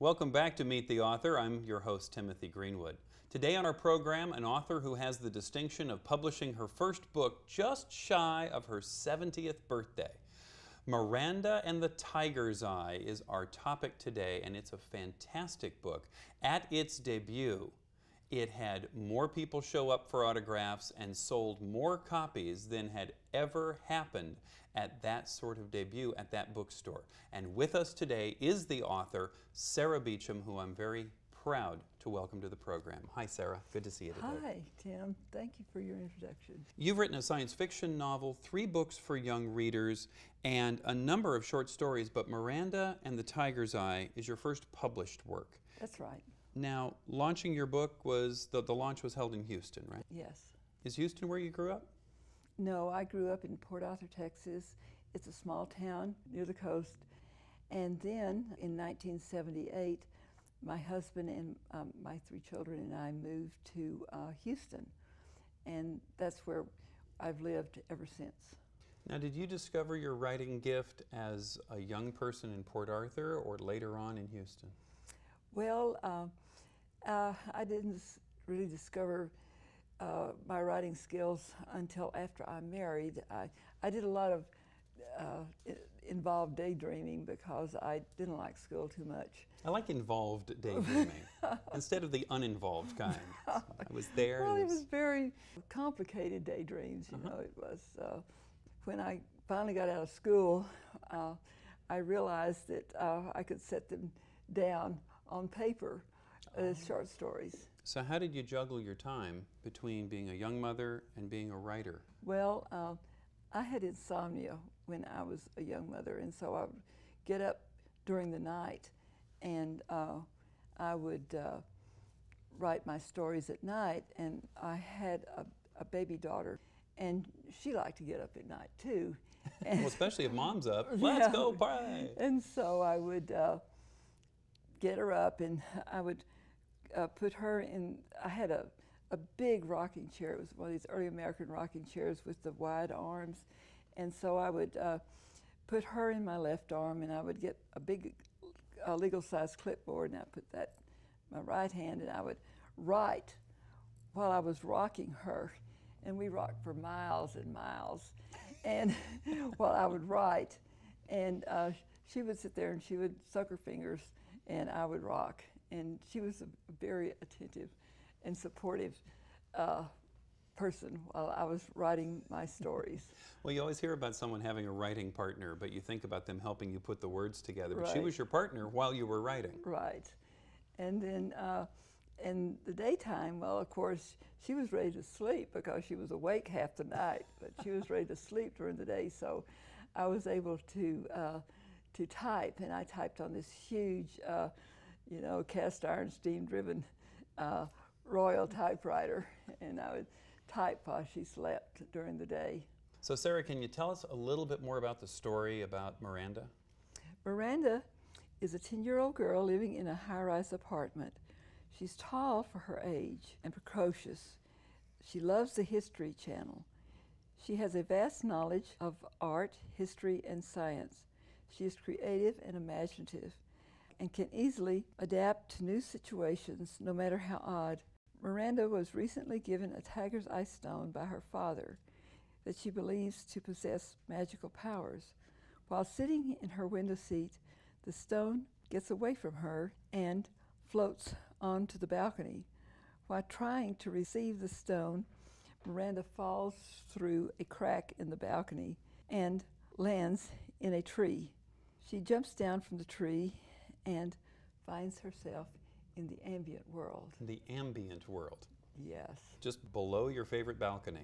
Welcome back to Meet the Author. I'm your host, Timothy Greenwood. Today on our program, an author who has the distinction of publishing her first book just shy of her 70th birthday. Miranda and the Tiger's Eye is our topic today, and it's a fantastic book. At its debut, it had more people show up for autographs and sold more copies than had ever happened at that sort of debut at that bookstore. And with us today is the author, Sara Beacham, who I'm very proud to welcome to the program. Hi, Sara. Good to see you today. Hi, Tim. Thank you for your introduction. You've written a science fiction novel, 3 books for young readers, and a number of short stories, but Miranda and the Tiger's Eye is your first published work. That's right. Now, launching your book was, the launch was held in Houston, right? Yes. Is Houston where you grew up? No, I grew up in Port Arthur, Texas. It's a small town near the coast. And then in 1978, my husband and my 3 children and I moved to Houston. And that's where I've lived ever since. Now, did you discover your writing gift as a young person in Port Arthur or later on in Houston? Well, I didn't really discover my writing skills until after I married. I did a lot of involved daydreaming because I didn't like school too much. I like involved daydreaming instead of the uninvolved kind. So I was there. Well, it was very complicated daydreams, you know. It was when I finally got out of school, I realized that I could set them down on paper as short stories. So how did you juggle your time between being a young mother and being a writer? Well, I had insomnia when I was a young mother, and so I would get up during the night and I would write my stories at night. And I had a baby daughter, and she liked to get up at night too. And well, especially if mom's up. Let's go play. And so I would get her up, and I would put her in. I had a big rocking chair. It was one of these early American rocking chairs with the wide arms. And so I would put her in my left arm, and I would get a big legal-sized clipboard, and I put that in my right hand, and I would write while I was rocking her. And we rocked for miles and miles, and while I would write. And she would sit there and she would suck her fingers, and I would rock. And she was a very attentive and supportive person while I was writing my stories. Well, you always hear about someone having a writing partner, but you think about them helping you put the words together. But Right. she was your partner while you were writing. Right. And then in the daytime, well, of course, she was ready to sleep because she was awake half the night, but she was ready to sleep during the day. So I was able to type, and I typed on this huge, you know, cast iron steam-driven Royal typewriter, and I would type while she slept during the day. So Sara, can you tell us a little bit more about the story about Miranda? Miranda is a 10-year-old girl living in a high-rise apartment. She's tall for her age and precocious. She loves the History Channel. She has a vast knowledge of art, history, and science. She is creative and imaginative and can easily adapt to new situations, no matter how odd. Miranda was recently given a tiger's eye stone by her father that she believes to possess magical powers. While sitting in her window seat, the stone gets away from her and floats onto the balcony. While trying to receive the stone, Miranda falls through a crack in the balcony and lands in a tree. She jumps down from the tree and finds herself in the ambient world. The ambient world. Yes. Just below your favorite balcony.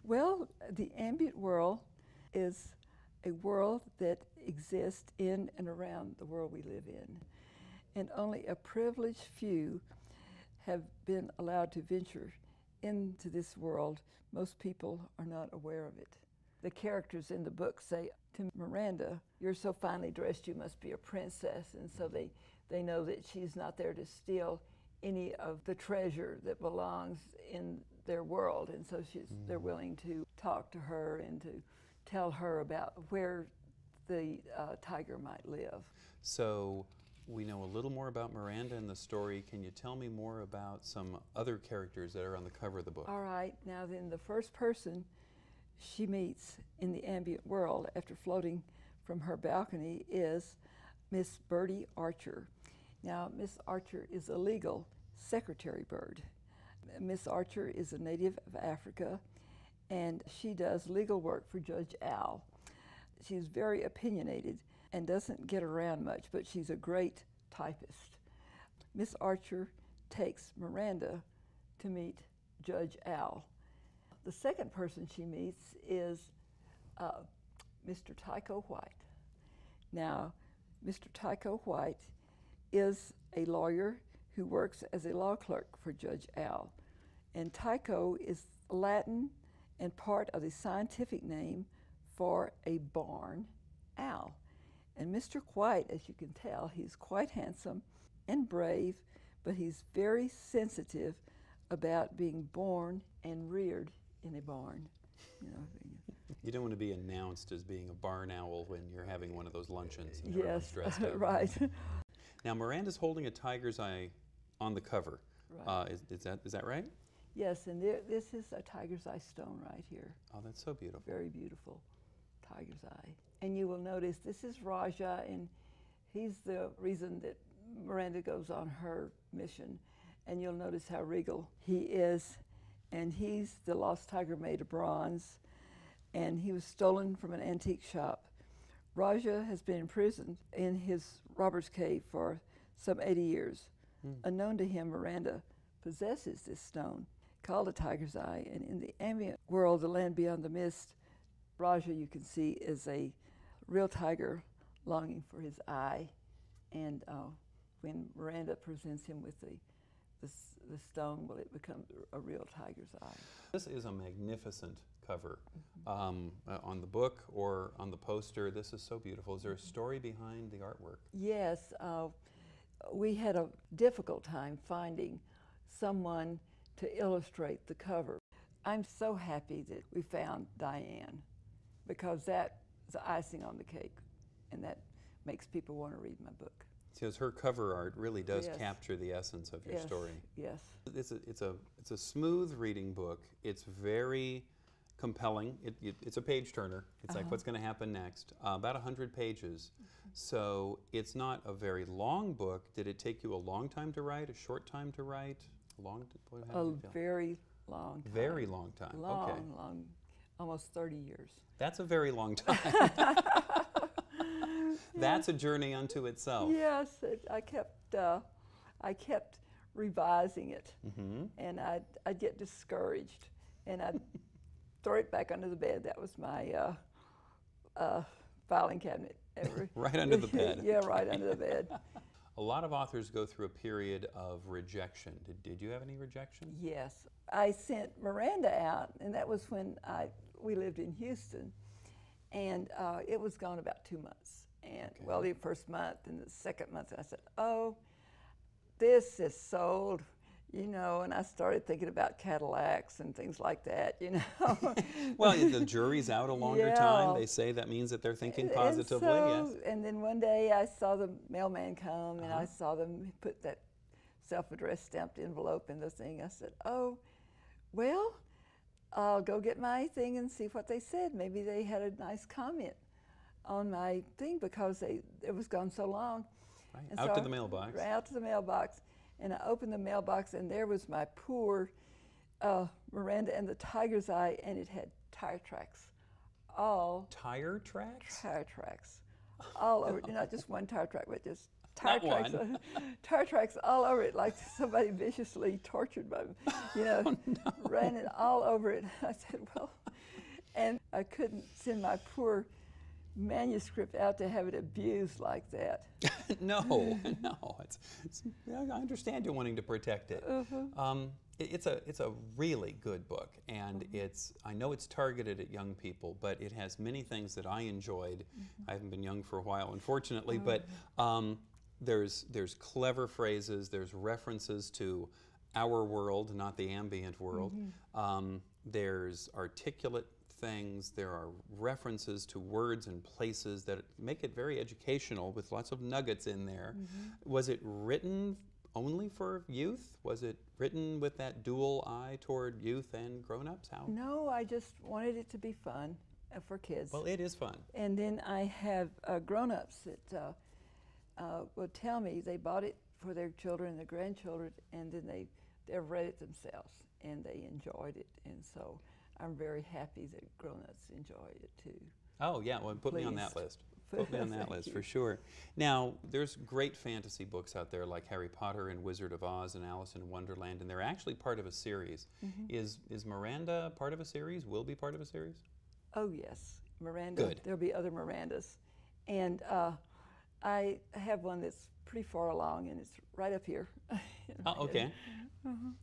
Well, the ambient world is a world that exists in and around the world we live in. And only a privileged few have been allowed to venture into this world. Most people are not aware of it. The characters in the book say to Miranda, "You're so finely dressed, you must be a princess." And so they know that she's not there to steal any of the treasure that belongs in their world. And so they're willing to talk to her and to tell her about where the tiger might live. So we know a little more about Miranda in the story. Can you tell me more about some other characters that are on the cover of the book? All right, now then the first person she meets in the ambient world after floating from her balcony is Miss Birdie Archer. Now, Miss Archer is a legal secretary bird. Miss Archer is a native of Africa, and she does legal work for Judge Al. She's very opinionated and doesn't get around much, but she's a great typist. Miss Archer takes Miranda to meet Judge Al. The second person she meets is Mr. Tycho White. Now, Mr. Tycho White is a lawyer who works as a law clerk for Judge Al. And Tycho is Latin and part of the scientific name for a barn owl. And Mr. White, as you can tell, he's quite handsome and brave, but he's very sensitive about being born and reared in a barn. You know, you don't want to be announced as being a barn owl when you're having one of those luncheons and everyone's yes, dressed up. right. Now, Miranda's holding a tiger's eye on the cover. Right. Is that right? Yes, and this is a tiger's eye stone right here. Oh, that's so beautiful. Very beautiful tiger's eye. And you will notice this is Raja, and he's the reason that Miranda goes on her mission. And you'll notice how regal he is. And he's the lost tiger made of bronze, and he was stolen from an antique shop. Raja has been imprisoned in his robber's cave for some 80 years. Unknown to him, Miranda possesses this stone called a tiger's eye, and in the ambient world, the land beyond the mist, Raja, you can see, is a real tiger longing for his eye. And when Miranda presents him with the stone, well, it becomes a real tiger's eye. This is a magnificent cover on the book or on the poster. This is so beautiful. Is there a story behind the artwork? Yes, we had a difficult time finding someone to illustrate the cover. I'm so happy that we found Diane, because that is the icing on the cake, and that makes people want to read my book. Because her cover art really does Yes. capture the essence of your story. Yes. It's a smooth reading book. It's very compelling. It's a page turner. It's like, what's going to happen next? About 100 pages. So it's not a very long book. Did it take you a long time to write? A short time to write? A very long time. Very long time. Long, okay. long, almost 30 years. That's a very long time. That's a journey unto itself. Yes, I kept revising it, and I'd get discouraged, and I'd throw it back under the bed. That was my filing cabinet. Right under the bed. Yeah, right under the bed. A lot of authors go through a period of rejection. Did you have any rejection? Yes. I sent Miranda out, and that was when we lived in Houston, and it was gone about 2 months. And well, the first month and the second month, I said, oh, this is sold, you know, and I started thinking about Cadillacs and things like that, you know. Well, the jury's out a longer time. They say that means that they're thinking positively, yes. And then one day I saw the mailman come, and I saw them put that self-addressed stamped envelope in the thing. I said, oh, well, I'll go get my thing and see what they said. Maybe they had a nice comment on my thing, because it was gone so long. Right. And Out so to the mailbox. Out to the mailbox. And I opened the mailbox, and there was my poor Miranda and the tiger's eye, and it had tire tracks. Tire tracks? Tire tracks. All over it. Not just one tire track, but just tire Not tracks. one. Tire tracks all over it, like somebody viciously tortured by, you know, ran it all over it. I said, well, and I couldn't send my poor manuscript out to have it abused like that. No. I understand you wanting to protect it. It's a really good book, and I know it's targeted at young people, but it has many things that I enjoyed. I haven't been young for a while, unfortunately, but there's clever phrases, there's references to our world, not the ambient world. There's articulate things. There are references to words and places that make it very educational with lots of nuggets in there. Was it written only for youth? Was it written with that dual eye toward youth and grown-ups? How? No, I just wanted it to be fun for kids. Well, it is fun. And then I have grown-ups that will tell me they bought it for their children and their grandchildren, and then they've read it themselves and they enjoyed it. And so I'm very happy that grown-ups enjoy it too. Oh yeah, well, put me on that list. Put me on that list for sure. Now, there's great fantasy books out there like Harry Potter and Wizard of Oz and Alice in Wonderland, and they're actually part of a series. Is Miranda part of a series? Will be part of a series? Oh yes, Miranda. Good. There'll be other Mirandas. And I have one that's pretty far along, and it's right up here. Oh, okay.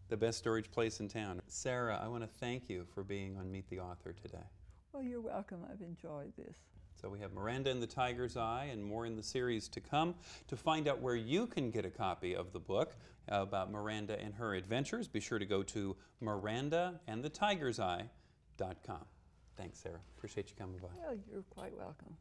The best storage place in town. Sara, I want to thank you for being on Meet the Author today. Well, you're welcome. I've enjoyed this. So we have Miranda and the Tiger's Eye and more in the series to come. To find out where you can get a copy of the book about Miranda and her adventures, be sure to go to mirandaandthetigerseye.com. Thanks, Sara. Appreciate you coming by. Well, you're quite welcome.